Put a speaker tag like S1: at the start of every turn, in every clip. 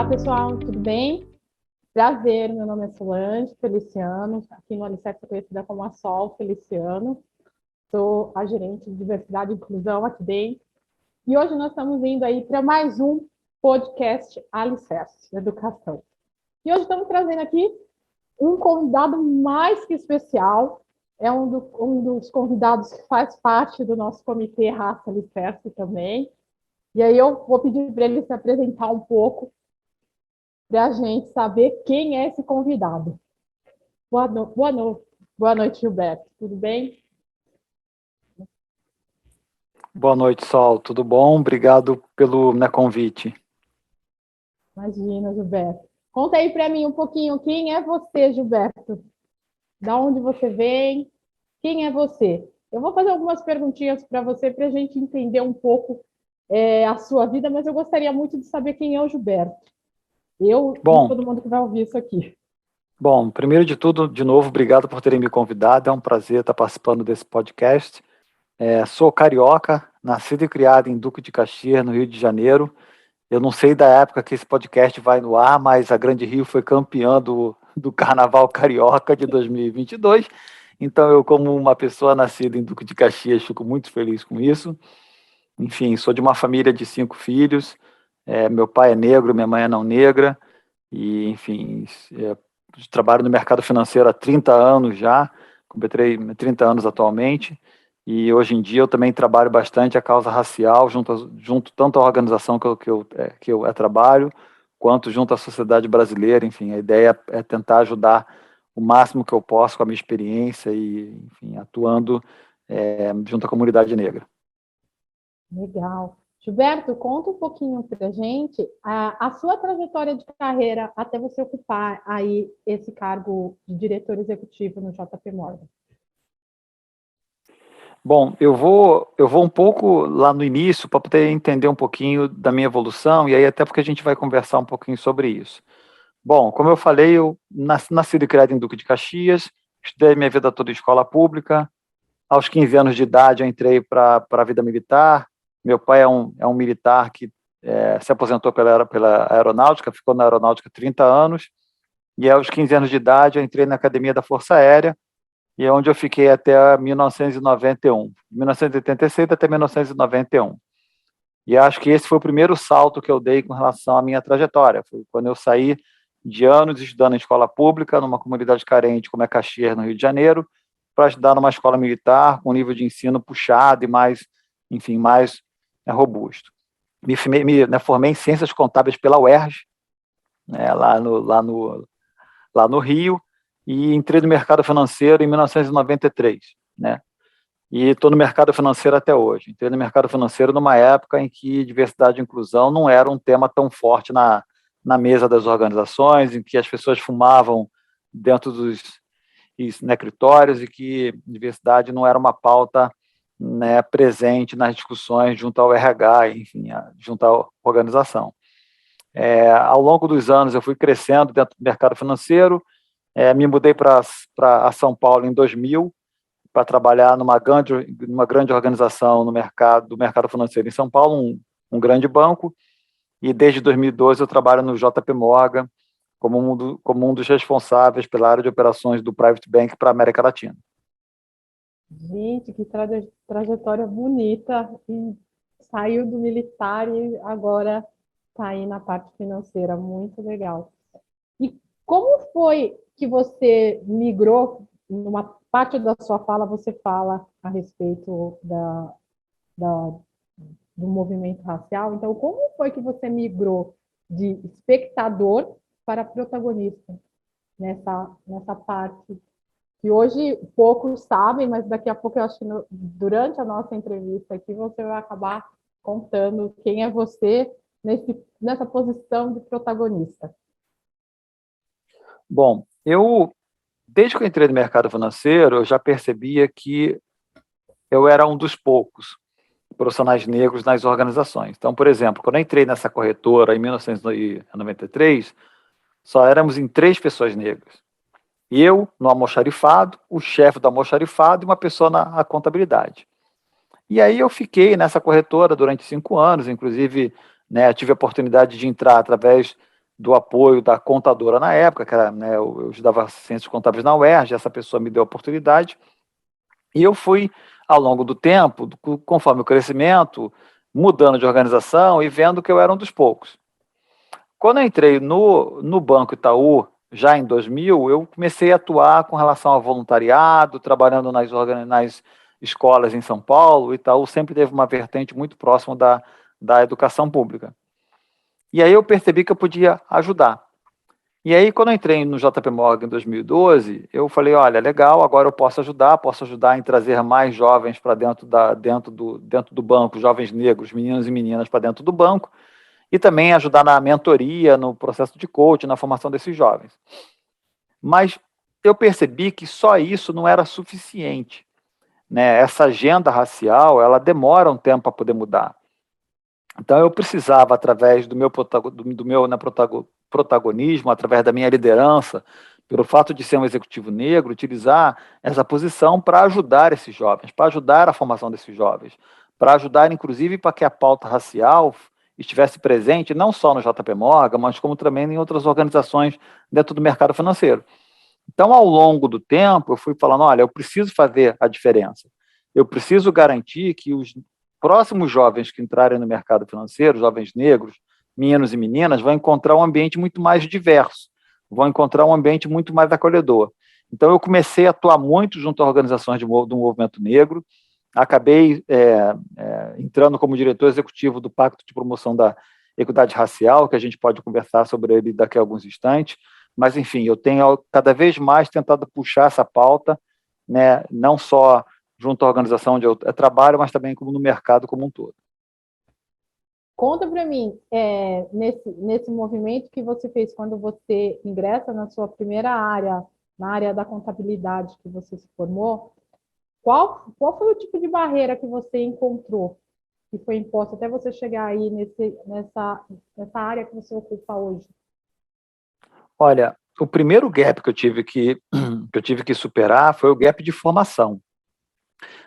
S1: Olá, pessoal, tudo bem? Prazer, meu nome é Solange Feliciano, aqui no Alicerce sou conhecida como a Sol Feliciano, sou a gerente de diversidade e inclusão aqui dentro, e hoje nós estamos indo aí para mais um podcast Alicerce de Educação. E hoje estamos trazendo aqui um convidado mais que especial, é um dos convidados que faz parte do nosso comitê Raça Alicerce também, e aí eu vou pedir para ele se apresentar um pouco, para a gente saber quem é esse convidado. Boa noite, Gilberto. Tudo bem?
S2: Boa noite, Sol. Tudo bom? Obrigado pelo convite.
S1: Imagina, Gilberto. Conta aí para mim um pouquinho, quem é você, Gilberto? Da onde você vem? Quem é você? Eu vou fazer algumas perguntinhas para você, para a gente entender um pouco a sua vida, mas eu gostaria muito de saber quem é o Gilberto. Eu e todo mundo que vai ouvir isso aqui.
S2: Bom, primeiro de tudo, de novo, obrigado por terem me convidado. É um prazer estar participando desse podcast. Sou carioca, nascido e criado em Duque de Caxias, no Rio de Janeiro. Eu não sei da época que esse podcast vai no ar, mas a Grande Rio foi campeã do Carnaval Carioca de 2022. Então, eu, como uma pessoa nascida em Duque de Caxias, fico muito feliz com isso. Enfim, sou de uma família de 5 filhos. Meu pai é negro, minha mãe é não negra. E, enfim, trabalho no mercado financeiro há 30 anos já, completei 30 anos atualmente, e hoje em dia eu também trabalho bastante a causa racial, junto tanto à organização que eu trabalho, quanto junto à sociedade brasileira. Enfim, a ideia é tentar ajudar o máximo que eu posso com a minha experiência e, enfim, atuando junto à comunidade negra.
S1: Legal. Gilberto, conta um pouquinho para a gente a sua trajetória de carreira até você ocupar aí esse cargo de diretor executivo no JP Morgan.
S2: Bom, eu vou um pouco lá no início para poder entender um pouquinho da minha evolução, e aí até porque a gente vai conversar um pouquinho sobre isso. Bom, como eu falei, eu nasci e criado em Duque de Caxias, estudei minha vida toda em escola pública. Aos 15 anos de idade eu entrei para a vida militar. Meu pai é um militar que se aposentou pela aeronáutica, ficou na aeronáutica 30 anos, e aos 15 anos de idade eu entrei na Academia da Força Aérea, e é onde eu fiquei até 1991, 1986 até 1991. E acho que esse foi o primeiro salto que eu dei com relação à minha trajetória. Foi quando eu saí de anos estudando em escola pública, numa comunidade carente como é Caxias, no Rio de Janeiro, para estudar numa escola militar com nível de ensino puxado e mais, enfim, mais robusto. Me formei em Ciências Contábeis pela UERJ, lá no Rio, e entrei no mercado financeiro em 1993, né? E estou no mercado financeiro até hoje. Entrei no mercado financeiro numa época em que diversidade e inclusão não era um tema tão forte na mesa das organizações, em que as pessoas fumavam dentro dos escritórios e que diversidade não era uma pauta, né, presente nas discussões junto ao RH, enfim, junto à organização. Ao longo dos anos eu fui crescendo dentro do mercado financeiro, me mudei para São Paulo em 2000, para trabalhar numa grande organização do mercado financeiro em São Paulo, um grande banco, e desde 2012 eu trabalho no JP Morgan como um dos responsáveis pela área de operações do Private Bank para a América Latina.
S1: Gente, que trajetória bonita, e saiu do militar e agora está aí na parte financeira, muito legal. E como foi que você migrou? Numa parte da sua fala, você fala a respeito do movimento racial. Então, como foi que você migrou de espectador para protagonista nessa parte? Que hoje poucos sabem, mas daqui a pouco eu acho que durante a nossa entrevista aqui você vai acabar contando quem é você nessa posição de protagonista.
S2: Bom, desde que eu entrei no mercado financeiro, eu já percebia que eu era um dos poucos profissionais negros nas organizações. Então, por exemplo, quando eu entrei nessa corretora em 1993, só éramos em 3 pessoas negras. Eu, no almoxarifado, o chefe do almoxarifado e uma pessoa na contabilidade. E aí eu fiquei nessa corretora durante 5 anos, inclusive, né, tive a oportunidade de entrar através do apoio da contadora na época, que era, né, eu estudava ciências contábeis na UERJ, essa pessoa me deu a oportunidade, e eu fui, ao longo do tempo, conforme o crescimento, mudando de organização e vendo que eu era um dos poucos. Quando eu entrei no Banco Itaú, já em 2000, eu comecei a atuar com relação ao voluntariado, trabalhando nas escolas em São Paulo. O Itaú sempre teve uma vertente muito próxima da educação pública. E aí eu percebi que eu podia ajudar. E aí, quando eu entrei no JP Morgan em 2012, eu falei, olha, legal, agora eu posso ajudar em trazer mais jovens para dentro do banco, jovens negros, meninos e meninas para dentro do banco, e também ajudar na mentoria, no processo de coaching, na formação desses jovens. Mas eu percebi que só isso não era suficiente, né? Essa agenda racial, ela demora um tempo para poder mudar. Então eu precisava, através do meu protagonismo, através da minha liderança, pelo fato de ser um executivo negro, utilizar essa posição para ajudar esses jovens, para ajudar a formação desses jovens, para ajudar, inclusive, para que a pauta racial estivesse presente não só no JP Morgan, mas como também em outras organizações dentro do mercado financeiro. Então, ao longo do tempo, eu fui falando, olha, eu preciso fazer a diferença. Eu preciso garantir que os próximos jovens que entrarem no mercado financeiro, jovens negros, meninos e meninas, vão encontrar um ambiente muito mais diverso, vão encontrar um ambiente muito mais acolhedor. Então, eu comecei a atuar muito junto a organizações do movimento negro, acabei entrando como diretor executivo do Pacto de Promoção da Equidade Racial, que a gente pode conversar sobre ele daqui a alguns instantes, mas, enfim, eu tenho cada vez mais tentado puxar essa pauta, né, não só junto à organização onde eu trabalho, mas também como no mercado como um todo.
S1: Conta para mim, nesse movimento que você fez quando você ingressa na sua primeira área, na área da contabilidade que você se formou, qual foi o tipo de barreira que você encontrou, que foi imposta até você chegar aí nessa área que você ocupa hoje?
S2: Olha, o primeiro gap que eu tive que superar foi o gap de formação.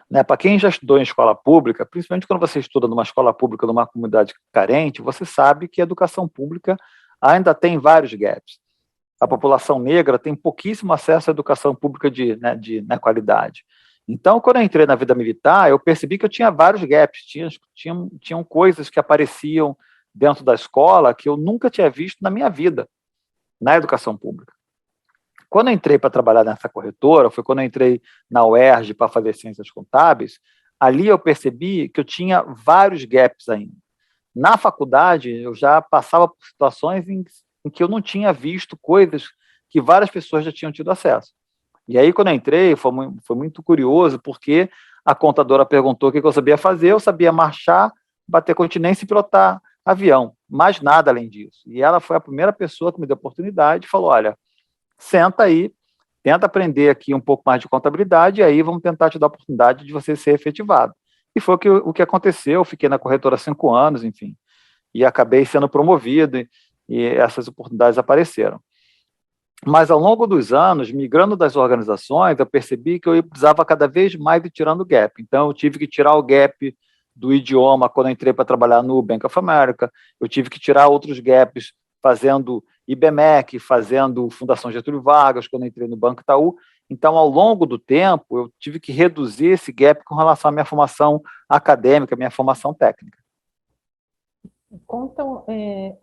S2: Né, para quem já estudou em escola pública, principalmente quando você estuda numa escola pública, numa comunidade carente, você sabe que a educação pública ainda tem vários gaps. A população negra tem pouquíssimo acesso à educação pública de qualidade. Então, quando eu entrei na vida militar, eu percebi que eu tinha vários gaps, tinham coisas que apareciam dentro da escola que eu nunca tinha visto na minha vida, na educação pública. Quando eu entrei para trabalhar nessa corretora, foi quando eu entrei na UERJ para fazer ciências contábeis, ali eu percebi que eu tinha vários gaps ainda. Na faculdade, eu já passava por situações em que eu não tinha visto coisas que várias pessoas já tinham tido acesso. E aí, quando eu entrei, foi muito curioso, porque a contadora perguntou o que eu sabia fazer, eu sabia marchar, bater continência e pilotar avião, mais nada além disso. E ela foi a primeira pessoa que me deu a oportunidade e falou, olha, senta aí, tenta aprender aqui um pouco mais de contabilidade, e aí vamos tentar te dar a oportunidade de você ser efetivado. E foi o que aconteceu, eu fiquei na corretora há 5 anos, enfim, e acabei sendo promovido, e essas oportunidades apareceram. Mas ao longo dos anos, migrando das organizações, eu percebi que eu precisava cada vez mais ir tirando o gap. Então, eu tive que tirar o gap do idioma quando eu entrei para trabalhar no Bank of America, eu tive que tirar outros gaps fazendo IBMEC, fazendo Fundação Getúlio Vargas, quando eu entrei no Banco Itaú. Então, ao longo do tempo, eu tive que reduzir esse gap com relação à minha formação acadêmica, minha formação técnica.
S1: Conta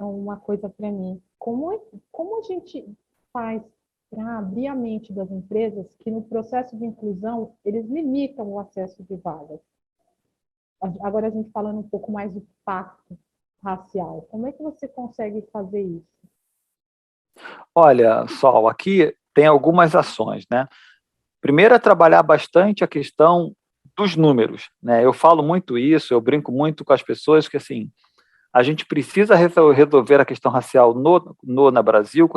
S1: uma coisa para mim. Como a gente faz para abrir a mente das empresas que no processo de inclusão eles limitam o acesso de vagas? Agora a gente falando um pouco mais do pacto racial. Como é que você consegue fazer isso?
S2: Olha, Sol, aqui tem algumas ações, né? Primeiro é trabalhar bastante a questão dos números, né? Eu falo muito isso, eu brinco muito com as pessoas que, assim, a gente precisa resolver a questão racial no Brasil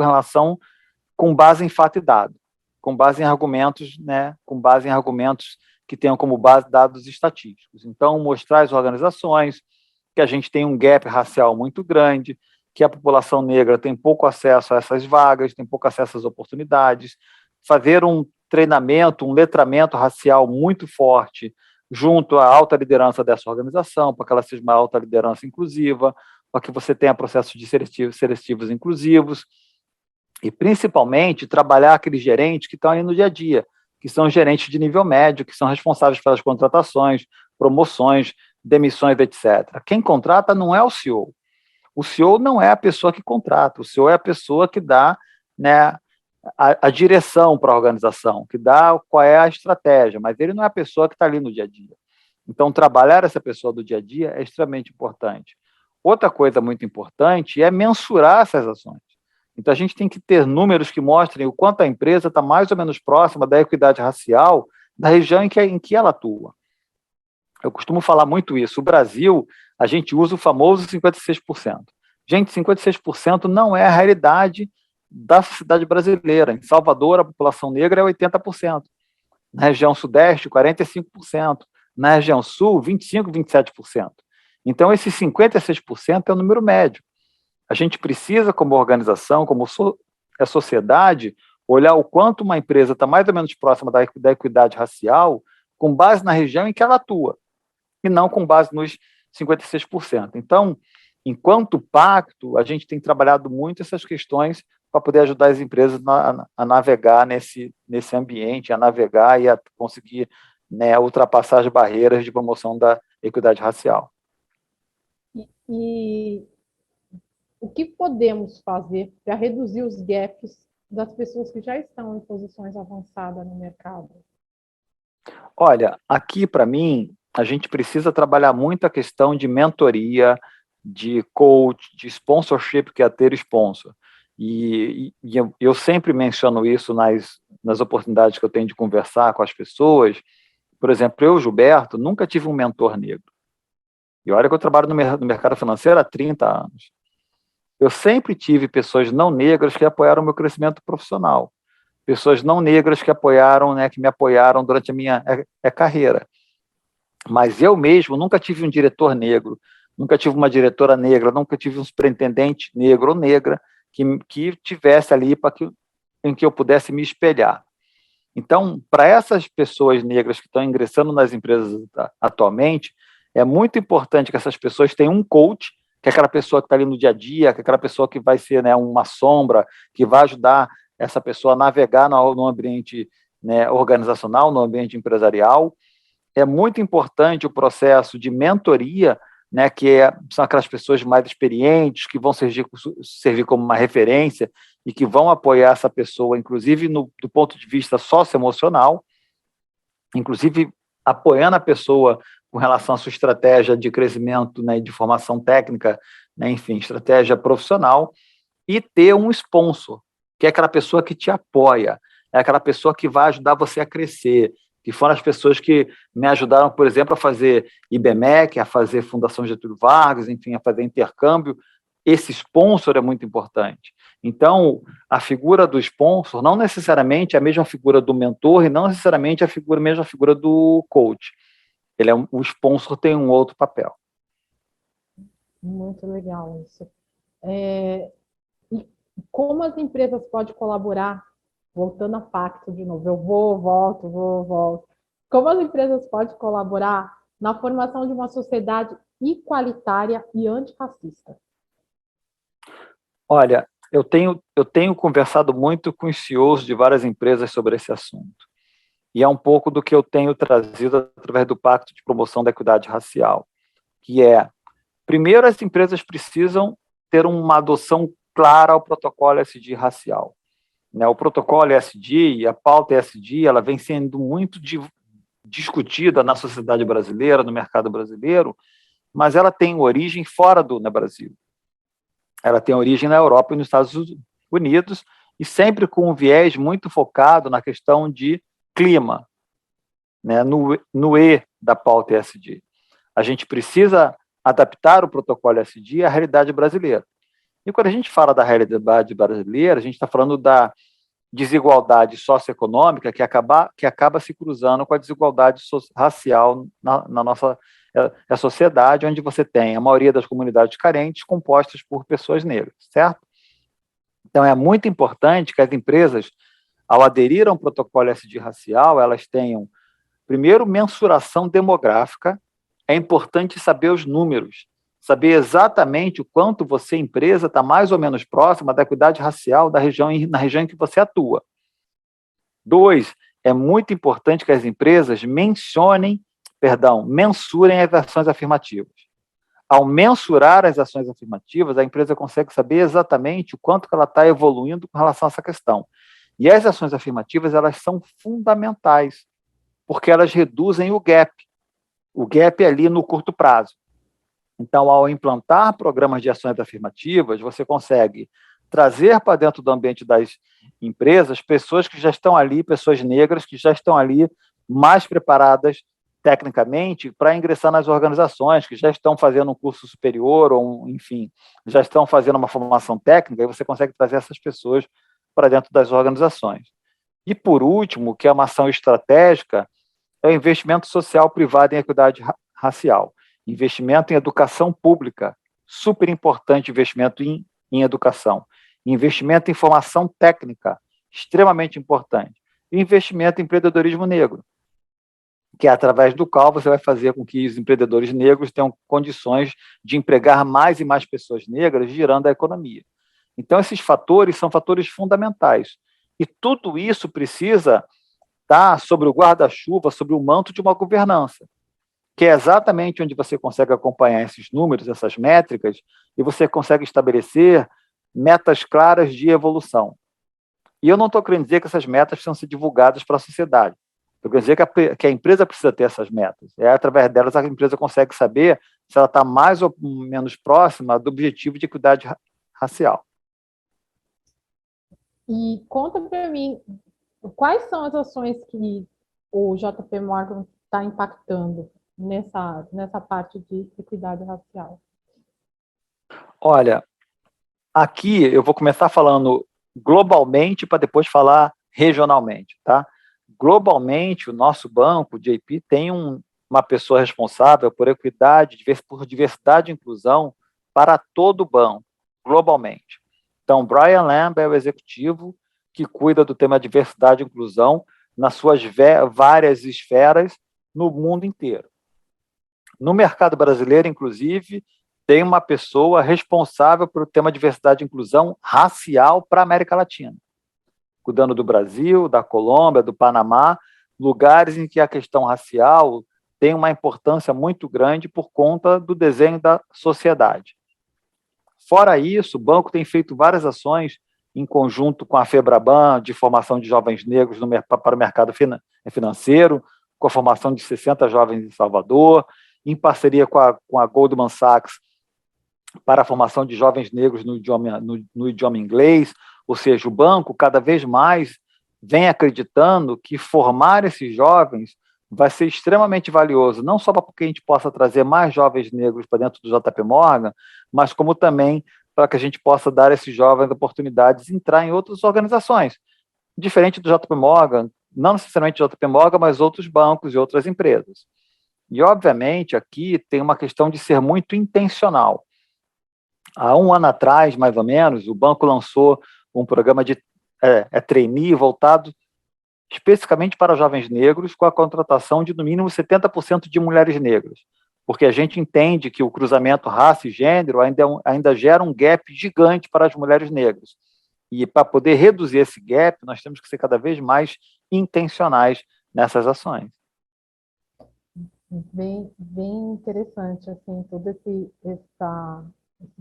S2: com base em fato e dado, com base em argumentos, né? Com base em argumentos que tenham como base dados estatísticos. Então, mostrar às organizações que a gente tem um gap racial muito grande, que a população negra tem pouco acesso a essas vagas, tem pouco acesso às oportunidades, fazer um treinamento, um letramento racial muito forte junto à alta liderança dessa organização, para que ela seja uma alta liderança inclusiva, para que você tenha processos de seletivos inclusivos, e principalmente trabalhar aqueles gerentes que estão aí no dia a dia, que são gerentes de nível médio, que são responsáveis pelas contratações, promoções, demissões, etc. Quem contrata não é o CEO. O CEO não é a pessoa que contrata, o CEO é a pessoa que dá, né, a direção para a organização, que dá qual é a estratégia, mas ele não é a pessoa que está ali no dia a dia. Então, trabalhar essa pessoa do dia a dia é extremamente importante. Outra coisa muito importante é mensurar essas ações. Então, a gente tem que ter números que mostrem o quanto a empresa está mais ou menos próxima da equidade racial da região em que ela atua. Eu costumo falar muito isso. O Brasil, a gente usa o famoso 56%. Gente, 56% não é a realidade da sociedade brasileira. Em Salvador, a população negra é 80%. Na região sudeste, 45%. Na região sul, 25%, 27%. Então, esse 56% é o número médio. A gente precisa, como organização, como sociedade, olhar o quanto uma empresa está mais ou menos próxima da equidade racial com base na região em que ela atua, e não com base nos 56%. Então, enquanto pacto, a gente tem trabalhado muito essas questões para poder ajudar as empresas a navegar nesse ambiente, a navegar e a conseguir, né, ultrapassar as barreiras de promoção da equidade racial.
S1: E o que podemos fazer para reduzir os gaps das pessoas que já estão em posições avançadas no mercado?
S2: Olha, aqui para mim, a gente precisa trabalhar muito a questão de mentoria, de coach, de sponsorship, que é ter sponsor. E eu sempre menciono isso nas oportunidades que eu tenho de conversar com as pessoas. Por exemplo, eu, Gilberto, nunca tive um mentor negro. E olha que eu trabalho no mercado financeiro há 30 anos. Eu sempre tive pessoas não negras que apoiaram o meu crescimento profissional. Pessoas não negras que apoiaram, né, que me apoiaram durante a minha carreira. Mas eu mesmo nunca tive um diretor negro, nunca tive uma diretora negra, nunca tive um superintendente negro ou negra que tivesse ali em que eu pudesse me espelhar. Então, para essas pessoas negras que estão ingressando nas empresas atualmente, é muito importante que essas pessoas tenham um coach, que é aquela pessoa que está ali no dia a dia, que é aquela pessoa que vai ser, né, uma sombra, que vai ajudar essa pessoa a navegar no ambiente, né, organizacional, no ambiente empresarial. É muito importante o processo de mentoria, né, são aquelas pessoas mais experientes, que vão servir como uma referência e que vão apoiar essa pessoa, inclusive do ponto de vista socioemocional, inclusive apoiando a pessoa com relação à sua estratégia de crescimento, né, de formação técnica, né, enfim, estratégia profissional, e ter um sponsor, que é aquela pessoa que te apoia, é aquela pessoa que vai ajudar você a crescer, que foram as pessoas que me ajudaram, por exemplo, a fazer IBMEC, a fazer Fundação Getúlio Vargas, enfim, a fazer intercâmbio. Esse sponsor é muito importante. Então, a figura do sponsor não necessariamente é a mesma figura do mentor e não necessariamente a mesma figura do coach. O sponsor tem um outro papel.
S1: Muito legal isso. E como as empresas podem colaborar, voltando a pacto de novo, eu volto. Como as empresas podem colaborar na formação de uma sociedade igualitária e antirracista?
S2: Olha, eu tenho conversado muito com os CEOs de várias empresas sobre esse assunto. E é um pouco do que eu tenho trazido através do Pacto de Promoção da Equidade Racial, que é, primeiro, as empresas precisam ter uma adoção clara ao protocolo ESG racial. O protocolo ESG e a pauta ESG, ela vem sendo muito discutida na sociedade brasileira, no mercado brasileiro, mas ela tem origem fora do Brasil. Ela tem origem na Europa e nos Estados Unidos, e sempre com um viés muito focado na questão de clima, né, no E da pauta ESG. A gente precisa adaptar o protocolo ESG à realidade brasileira. E quando a gente fala da realidade brasileira, a gente está falando da desigualdade socioeconômica que acaba se cruzando com a desigualdade racial na nossa sociedade, onde você tem a maioria das comunidades carentes compostas por pessoas negras, certo? Então, é muito importante que as empresas, ao aderir a um protocolo ESG racial, elas tenham, primeiro, mensuração demográfica. É importante saber os números. saber exatamente o quanto você, empresa, está mais ou menos próxima da equidade racial da região, na região em que você atua. 2, é muito importante que as empresas mensurem as ações afirmativas. Ao mensurar as ações afirmativas, a empresa consegue saber exatamente o quanto que ela está evoluindo com relação a essa questão. E as ações afirmativas, elas são fundamentais, porque elas reduzem o gap é ali no curto prazo. Então, ao implantar programas de ações afirmativas, você consegue trazer para dentro do ambiente das empresas pessoas que já estão ali, pessoas negras que já estão ali mais preparadas tecnicamente para ingressar nas organizações, que já estão fazendo um curso superior, ou enfim, já estão fazendo uma formação técnica, e você consegue trazer essas pessoas para dentro das organizações. E, por último, que é uma ação estratégica, é o investimento social privado em equidade racial. Investimento em educação pública, super importante investimento em educação. Investimento em formação técnica, extremamente importante. E investimento em empreendedorismo negro, que é através do qual você vai fazer com que os empreendedores negros tenham condições de empregar mais e mais pessoas negras, girando a economia. Então, esses fatores são fatores fundamentais. E tudo isso precisa estar sobre o guarda-chuva, sobre o manto de uma governança, que é exatamente onde você consegue acompanhar esses números, essas métricas, e você consegue estabelecer metas claras de evolução. E eu não estou querendo dizer que essas metas precisam ser divulgadas para a sociedade. Estou querendo dizer que a empresa precisa ter essas metas. Através delas, a empresa consegue saber se ela está mais ou menos próxima do objetivo de equidade racial.
S1: E conta para mim, quais são as ações que o JP Morgan está impactando nessa parte de equidade racial?
S2: Olha, aqui eu vou começar falando globalmente para depois falar regionalmente, tá? Globalmente, o nosso banco, o JP, tem uma pessoa responsável por equidade, por diversidade e inclusão para todo o banco, globalmente. Então, Brian Lamb é o executivo que cuida do tema diversidade e inclusão nas suas várias esferas no mundo inteiro. No mercado brasileiro, inclusive, tem uma pessoa responsável pelo tema diversidade e inclusão racial para a América Latina, cuidando do Brasil, da Colômbia, do Panamá, lugares em que a questão racial tem uma importância muito grande por conta do desenho da sociedade. Fora isso, o banco tem feito várias ações em conjunto com a FEBRABAN, de formação de jovens negros para o mercado financeiro, com a formação de 60 jovens em Salvador, em parceria com a Goldman Sachs, para a formação de jovens negros no idioma inglês. Ou seja, o banco cada vez mais vem acreditando que formar esses jovens vai ser extremamente valioso, não só para que a gente possa trazer mais jovens negros para dentro do JP Morgan, mas como também para que a gente possa dar a esses jovens oportunidades de entrar em outras organizações, diferente do JP Morgan, não necessariamente o JP Morgan, mas outros bancos e outras empresas. E, obviamente, aqui tem uma questão de ser muito intencional. Há um ano atrás, mais ou menos, o banco lançou um programa de trainee voltado especificamente para jovens negros, com a contratação de, no mínimo, 70% de mulheres negras, porque a gente entende que o cruzamento raça e gênero ainda gera um gap gigante para as mulheres negras. E para poder reduzir esse gap, nós temos que ser cada vez mais intencionais nessas ações.
S1: Bem interessante, assim, todo esse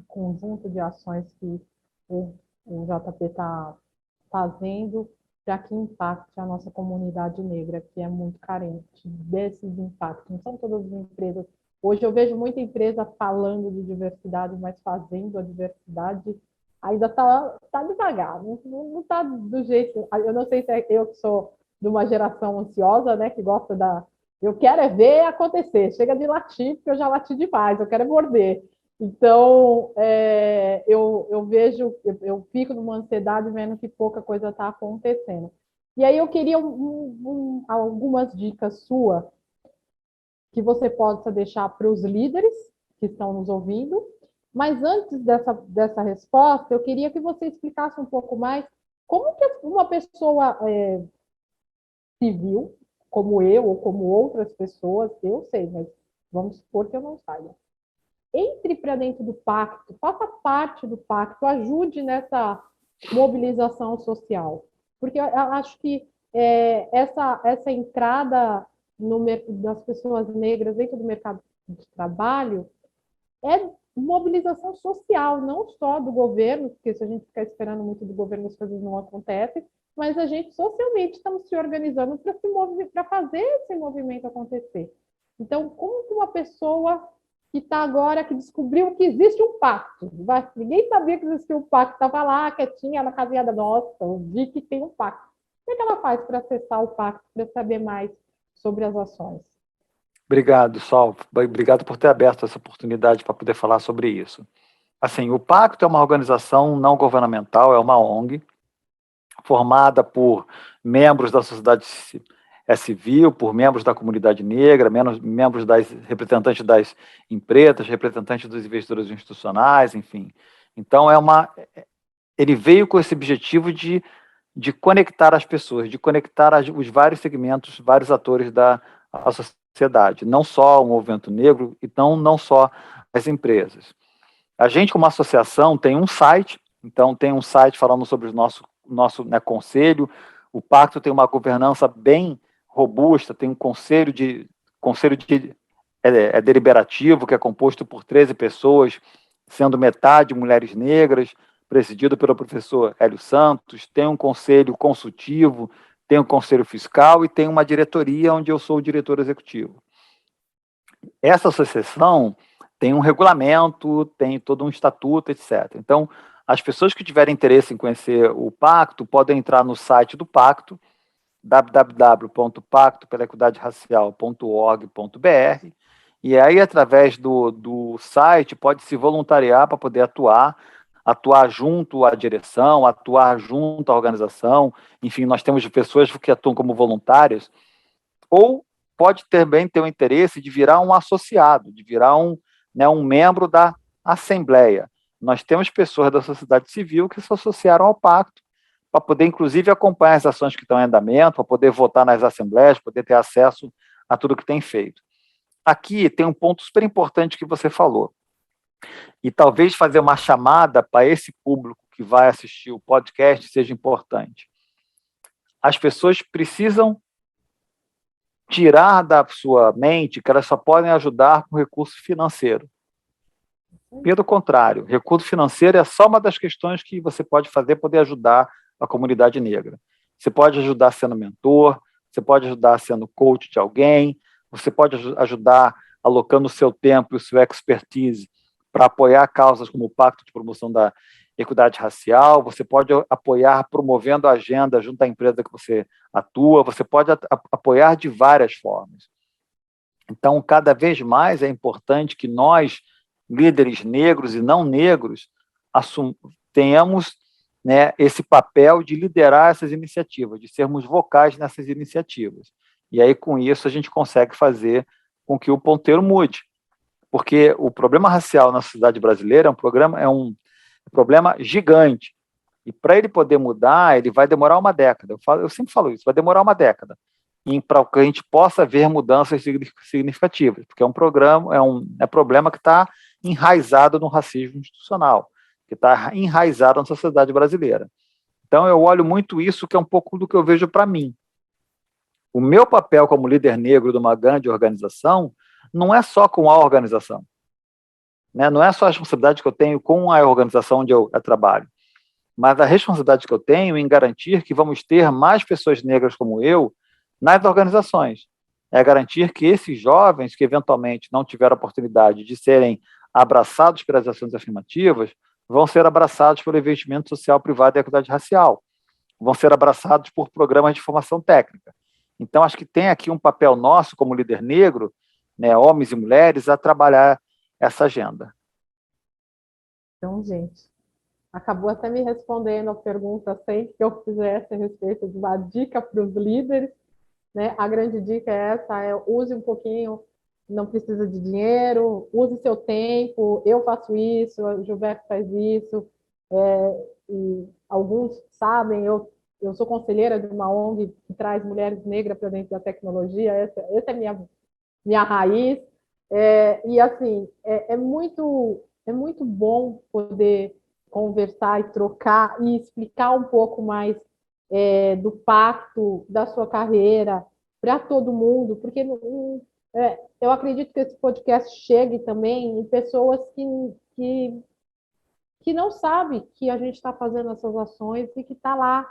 S1: conjunto de ações que o JP está fazendo para que impacte a nossa comunidade negra, que é muito carente desses impactos. Não são todas as empresas. Hoje eu vejo muita empresa falando de diversidade, mas fazendo a diversidade ainda está devagar, não está do jeito. Eu não sei se é eu que sou de uma geração ansiosa, né, que gosta da. Eu quero é ver acontecer, chega de latir, porque eu já lati demais, eu quero é morder. Então, eu vejo, eu fico numa ansiedade vendo que pouca coisa está acontecendo. E aí eu queria algumas dicas suas que você possa deixar para os líderes que estão nos ouvindo. Mas antes dessa resposta, eu queria que você explicasse um pouco mais como que uma pessoa civil, como eu ou como outras pessoas, eu sei, mas vamos supor que eu não saiba. entre para dentro do pacto, faça parte do pacto, ajude nessa mobilização social. Porque eu acho que essa entrada das pessoas negras dentro do mercado de trabalho é mobilização social, não só do governo, porque se a gente ficar esperando muito do governo, as coisas não acontecem, mas a gente socialmente estamos se organizando para fazer esse movimento acontecer. Então, como uma pessoa que está agora, que descobriu que existe um pacto, ninguém sabia que existia um pacto, estava lá quietinha na casinha da nossa, eu vi que tem um pacto. Como é que ela faz para acessar o pacto, para saber mais sobre as ações?
S2: Obrigado, Sol. Obrigado por ter aberto essa oportunidade para poder falar sobre isso. Assim, o Pacto é uma organização não governamental, é uma ONG, formada por membros da sociedade civil, por membros da comunidade negra, membros representantes das empresas, representantes dos investidores institucionais, enfim. Então, ele veio com esse objetivo de conectar as pessoas, de conectar os vários segmentos, vários atores da sociedade, não só o movimento negro, então não só as empresas. A gente, como associação, tem um site, então tem um site falando sobre o nosso conselho. O pacto tem uma governança bem robusta, tem um conselho deliberativo, que é composto por 13 pessoas, sendo metade mulheres negras, presidido pelo professor Hélio Santos, tem um conselho consultivo, tem um conselho fiscal e tem uma diretoria onde eu sou o diretor executivo. Essa associação tem um regulamento, tem todo um estatuto, etc. Então, as pessoas que tiverem interesse em conhecer o pacto podem entrar no site do pacto, www.pactopelaequidaderacial.org.br, e aí, através do site, pode se voluntariar para poder atuar junto à direção, atuar junto à organização. Enfim, nós temos pessoas que atuam como voluntárias, ou pode também ter o interesse de virar um associado, de virar um membro da Assembleia. Nós temos pessoas da sociedade civil que se associaram ao pacto para poder, inclusive, acompanhar as ações que estão em andamento, para poder votar nas assembleias, poder ter acesso a tudo que tem feito. Aqui tem um ponto super importante que você falou, e talvez fazer uma chamada para esse público que vai assistir o podcast seja importante. As pessoas precisam tirar da sua mente que elas só podem ajudar com recurso financeiro. Pelo contrário, recurso financeiro é só uma das questões que você pode fazer para poder ajudar a comunidade negra. Você pode ajudar sendo mentor, você pode ajudar sendo coach de alguém, você pode ajudar alocando o seu tempo e o seu expertise para apoiar causas como o Pacto de Promoção da Equidade Racial, você pode apoiar promovendo a agenda junto à empresa que você atua, você pode apoiar de várias formas. Então, cada vez mais é importante que nós, líderes negros e não negros, tenhamos esse papel de liderar essas iniciativas, de sermos vocais nessas iniciativas. E aí, com isso, a gente consegue fazer com que o ponteiro mude. Porque o problema racial na sociedade brasileira é um problema gigante. E para ele poder mudar, ele vai demorar uma década. Eu sempre falo isso, vai demorar uma década. E para que a gente possa ver mudanças significativas, porque é um problema que está enraizado no racismo institucional, que está enraizado na sociedade brasileira. Então, eu olho muito isso, que é um pouco do que eu vejo para mim. O meu papel como líder negro de uma grande organização não é só com a organização. Não é só a responsabilidade que eu tenho com a organização onde eu trabalho, mas a responsabilidade que eu tenho em garantir que vamos ter mais pessoas negras como eu nas organizações. É garantir que esses jovens que eventualmente não tiveram a oportunidade de serem abraçados pelas ações afirmativas vão ser abraçados pelo investimento social privado e equidade racial, vão ser abraçados por programas de formação técnica. Então, acho que tem aqui um papel nosso como líder negro, homens e mulheres, a trabalhar essa agenda.
S1: Então, gente, acabou até me respondendo a pergunta sempre que eu fizesse a respeito de uma dica para os líderes, né? A grande dica é essa, use um pouquinho, não precisa de dinheiro, use seu tempo, eu faço isso, o Gilberto faz isso, e alguns sabem, eu sou conselheira de uma ONG que traz mulheres negras para dentro da tecnologia, essa é minha raiz, E assim, é muito bom poder conversar e trocar e explicar um pouco mais do pacto da sua carreira para todo mundo, porque eu acredito que esse podcast chegue também em pessoas que, que não sabem que a gente está fazendo essas ações e que está lá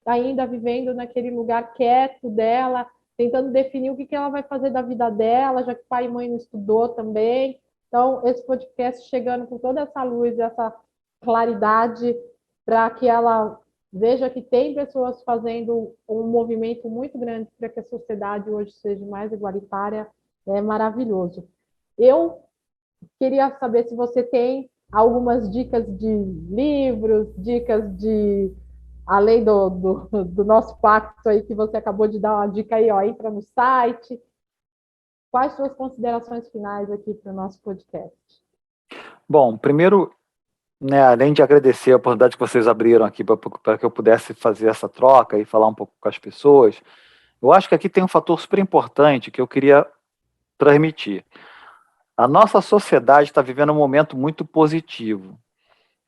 S1: ainda vivendo naquele lugar quieto dela, tentando definir o que ela vai fazer da vida dela, já que pai e mãe não estudou também. Então, esse podcast chegando com toda essa luz, essa claridade, para que ela veja que tem pessoas fazendo um movimento muito grande para que a sociedade hoje seja mais igualitária, é maravilhoso. Eu queria saber se você tem algumas dicas de livros, dicas de além do nosso pacto aí que você acabou de dar uma dica aí, ó, entra no site. Quais suas considerações finais aqui para o nosso podcast?
S2: Bom, primeiro, né, além de agradecer a oportunidade que vocês abriram aqui para que eu pudesse fazer essa troca e falar um pouco com as pessoas, eu acho que aqui tem um fator super importante que eu queria transmitir. A nossa sociedade está vivendo um momento muito positivo.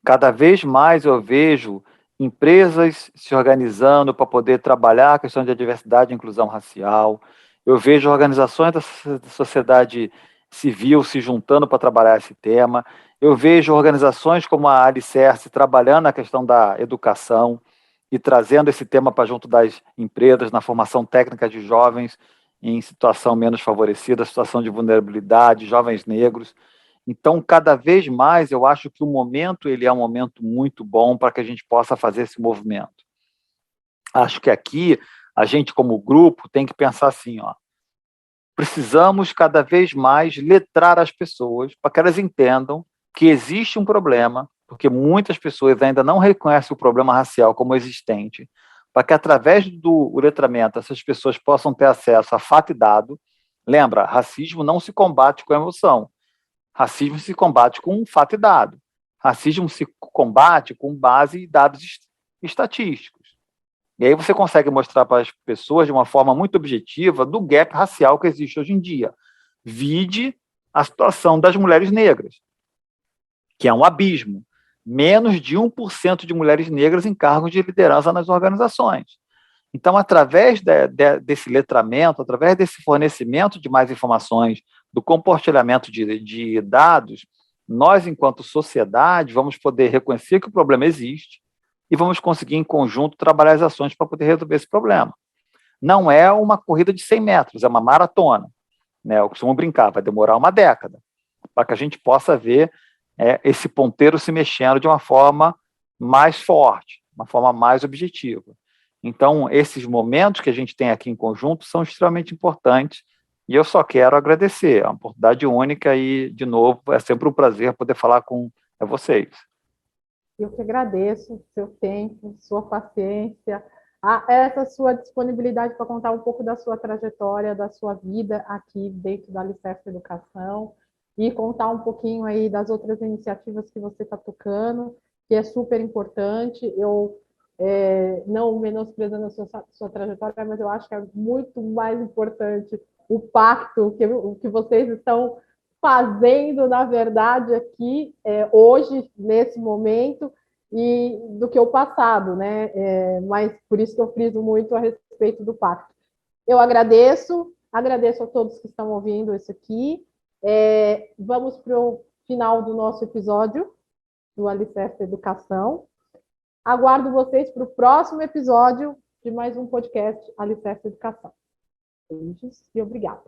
S2: Cada vez mais eu vejo empresas se organizando para poder trabalhar a questão de diversidade e inclusão racial. Eu vejo organizações da sociedade civil se juntando para trabalhar esse tema. Eu vejo organizações como a Alicerce trabalhando na questão da educação e trazendo esse tema para junto das empresas, na formação técnica de jovens em situação menos favorecida, situação de vulnerabilidade, jovens negros. Então, cada vez mais, eu acho que o momento ele é um momento muito bom para que a gente possa fazer esse movimento. Acho que aqui, a gente como grupo tem que pensar assim, ó, precisamos cada vez mais letrar as pessoas para que elas entendam que existe um problema, porque muitas pessoas ainda não reconhecem o problema racial como existente, para que através do letramento essas pessoas possam ter acesso a fato e dado. Lembra, racismo não se combate com emoção. Racismo se combate com fato e dado. Racismo se combate com base em dados estatísticos. E aí você consegue mostrar para as pessoas de uma forma muito objetiva do gap racial que existe hoje em dia. Vide a situação das mulheres negras, que é um abismo. Menos de 1% de mulheres negras em cargos de liderança nas organizações. Então, através desse letramento, através desse fornecimento de mais informações, do compartilhamento de dados, nós, enquanto sociedade, vamos poder reconhecer que o problema existe e vamos conseguir, em conjunto, trabalhar as ações para poder resolver esse problema. Não é uma corrida de 100 metros, é uma maratona. Né? Eu costumo brincar, vai demorar uma década para que a gente possa ver esse ponteiro se mexendo de uma forma mais forte, uma forma mais objetiva. Então, esses momentos que a gente tem aqui em conjunto são extremamente importantes e eu só quero agradecer. É uma oportunidade única e, de novo, é sempre um prazer poder falar com vocês.
S1: Eu que agradeço seu tempo, sua paciência, essa sua disponibilidade para contar um pouco da sua trajetória, da sua vida aqui dentro da Alicerce Educação e contar um pouquinho aí das outras iniciativas que você está tocando, que é super importante. Eu não menosprezando a sua trajetória, mas eu acho que é muito mais importante o pacto que vocês estão fazendo, na verdade, aqui, hoje, nesse momento, e do que o passado, né? Mas por isso que eu friso muito a respeito do pacto. Eu agradeço a todos que estão ouvindo isso aqui. Vamos para o final do nosso episódio do Alicerce Educação. Aguardo vocês para o próximo episódio de mais um podcast Alicerce Educação. Beijos e obrigada.